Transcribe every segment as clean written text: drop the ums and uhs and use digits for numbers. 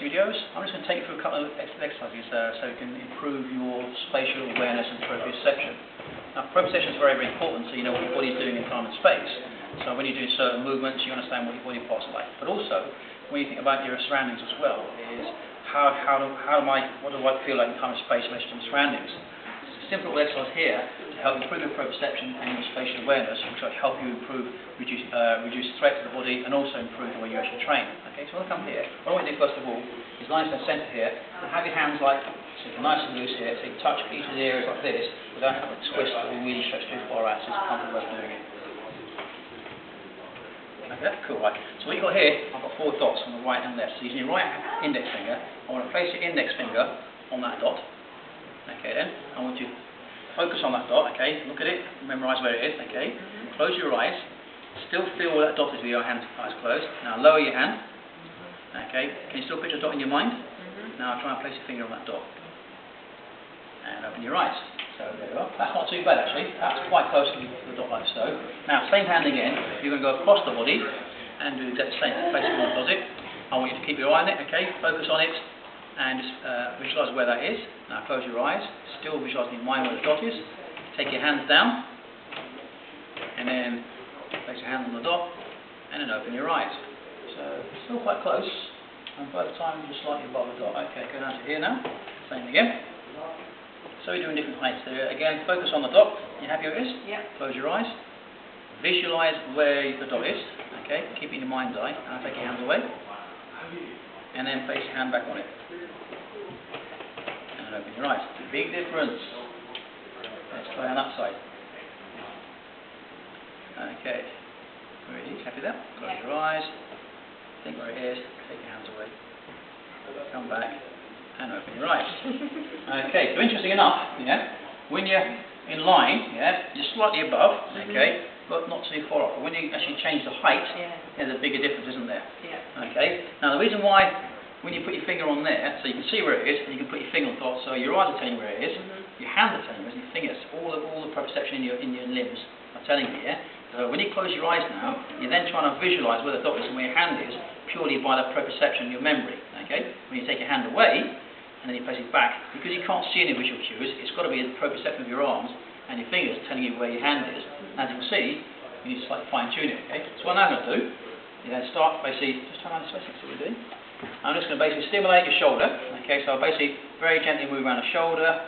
videos. I'm just going to take you through a couple of exercises so you can improve your spatial awareness and proprioception. Now, proprioception is very, very important, so you know what your body is doing in time and space. So when you do certain movements, you understand what your body parts are like. But also, when you think about your surroundings as well, is what do I feel like in time and space measured in surroundings? It's a simple exercise here to help improve your proprioception and your spatial awareness, which will help you reduce threat to the body and also improve the way you actually train. Okay, so when I come here, what I want to do first of all is line in the centre here and have your hands like so nice and loose here, so you touch each of the areas like this without having to twist or really stretch too far out, so it's comfortable way of doing it. Okay, cool, right. So what you've got here, I've got 4 dots on the right and left. So using your right index finger, I want to place your index finger on that dot. Okay then, I want you to focus on that dot, okay, look at it, memorise where it is, okay. Close your eyes, still feel where that dot is with your eyes closed. Now lower your hand, okay, can you still picture a dot in your mind? Now try and place your finger on that dot. And open your eyes. So there you are. That's not too bad actually. That's quite close to the dot like so. Now same hand again. You're going to go across the body and do the same. Place it where it does it. I want you to keep your eye on it. Okay. Focus on it and just visualise where that is. Now close your eyes. Still visualising in mind where the dot is. Take your hands down and then place your hand on the dot and then open your eyes. So still quite close. And both times just slightly above the dot. Okay. Go down to here now. Same again. So we're doing different heights there. Again, focus on the dot. You happy where it is? Yep. Close your eyes. Visualise where the dot is. Okay, keep it in your mind's eye. Now take your hands away. And then place your hand back on it. And then open your eyes. Big difference. Let's try on that side. Okay. Where it is? Happy there? Close your eyes. Think where it is. Take your hands away. Come back. And open your eyes. Okay, so interesting enough, when you're in line, you're slightly above, okay, but not too far off. But when you actually change the height, there's a bigger difference, isn't there? Yeah. Okay. Now the reason why, when you put your finger on there, so you can see where it is, and you can put your finger on top, so your eyes are telling you where it is, your hands are telling you where it is, and your fingers, all the proprioception in your limbs are telling you. So when you close your eyes now, you're then trying to visualise where the dot is and where your hand is, purely by the proprioception in your memory. Okay. When you take your hand away, and then you place it back, because you can't see any visual cues, it's got to be the proprioception of your arms and your fingers telling you where your hand is. And as you can see, you need to slightly fine tune it, okay? So what I'm now going to do, you then start basically, just turn around this way, see what we're doing. I'm just going to basically stimulate your shoulder, okay? So I'll basically very gently move around the shoulder,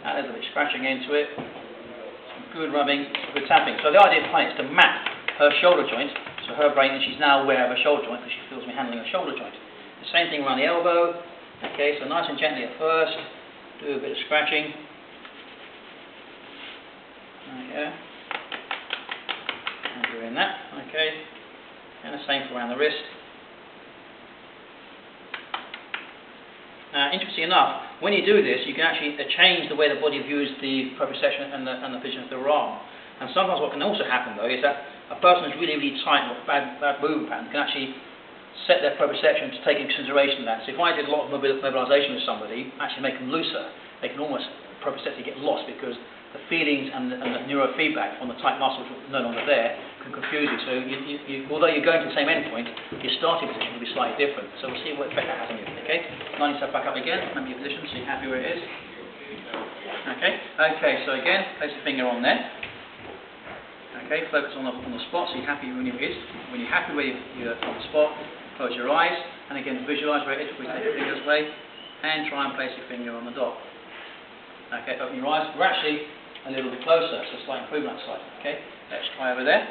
add a little bit of scratching into it, some good rubbing, some good tapping. So the idea behind it is to map her shoulder joint, so her brain, and she's now aware of her shoulder joint because she feels me handling her shoulder joint. The same thing around the elbow. Okay, so nice and gently at first, do a bit of scratching. Okay, and doing that, okay, and the same for around the wrist. Now, interesting enough, when you do this, you can actually change the way the body views the proprioception and the vision of their arm. And sometimes what can also happen though is that a person who's really, really tight or bad movement pattern can actually set their proprioception to take into consideration that. So if I did a lot of mobilisation with somebody, actually make them looser, they can almost proprioceptively get lost because the feelings and the neurofeedback on the tight muscles no longer there can confuse you. So although you're going to the same endpoint, your starting position will be slightly different. So we'll see what effect that has on you. Okay, line yourself back up again, remember your position, so you're happy where it is. Okay, so again, place the finger on there. Okay, focus on the spot, so you're happy when it is. When you're happy where you're on the spot, close your eyes, and again visualise where it is. We take your fingers away, and try and place your finger on the dot. Okay, open your eyes. We're actually a little bit closer, so slight improvement that side. Okay, let's try over there.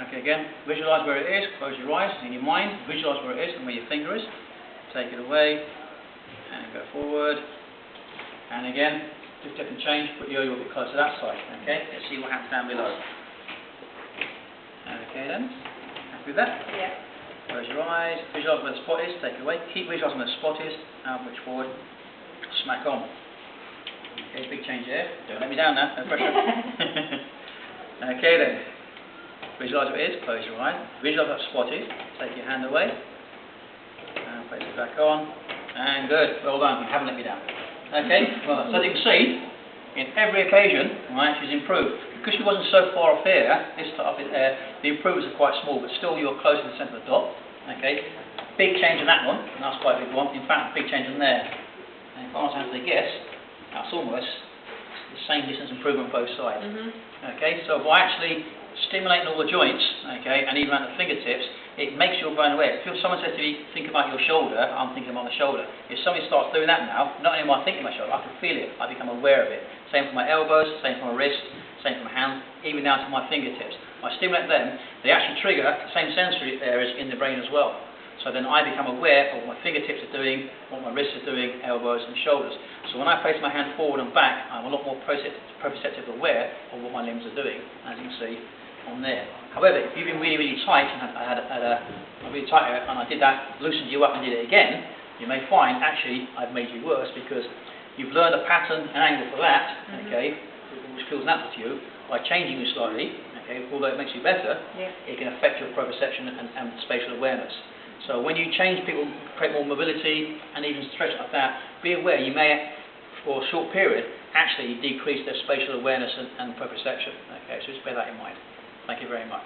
Okay, again, visualise where it is. Close your eyes in your mind. Visualise where it is and where your finger is. Take it away, and go forward. And again, just dip and change. Put your a bit closer to that side. Okay, let's see what happens down below. Okay then, happy with that? Yeah. Close your eyes, visualise where the spot is, take it away, keep visualising where the spot is, now push forward, smack on. Okay, big change there, don't let me down now, no pressure. Okay then, visualise where it is, close your eyes, visualise where the spot is, take your hand away, and place it back on, and good, well done, you haven't let me down. Okay, well, so as you can see, in every occasion, right, she's improved. Because she wasn't so far off here, the improvements are quite small, but still you're close to the centre of the dot. Okay, big change on that one, and that's quite a big one. In fact, big change on there. And if I was to have to guess, that's almost the same distance improvement on both sides. Okay, so by actually stimulating all the joints, okay, and even around the fingertips, it makes your brain aware. If someone says to me, think about your shoulder, I'm thinking about the shoulder. If somebody starts doing that now, not only am I thinking about my shoulder, I can feel it, I become aware of it. Same for my elbows, same for my wrist, same for my hand, even down to my fingertips. I stimulate them, they actually trigger the same sensory areas in the brain as well. So then I become aware of what my fingertips are doing, what my wrists are doing, elbows and shoulders. So when I place my hand forward and back, I'm a lot more proprioceptive aware of what my limbs are doing, as you can see on there. However, if you've been really, really tight, and I had a really tight area, and I did that, loosened you up and did it again, you may find actually I've made you worse because you've learned a pattern and angle for that, okay, which feels natural to you. By changing you slightly, okay, although it makes you better, it can affect your proprioception and spatial awareness. So when you change people, create more mobility and even stretch like that, be aware you may, for a short period, actually decrease their spatial awareness and proprioception. Okay, so just bear that in mind. Thank you very much.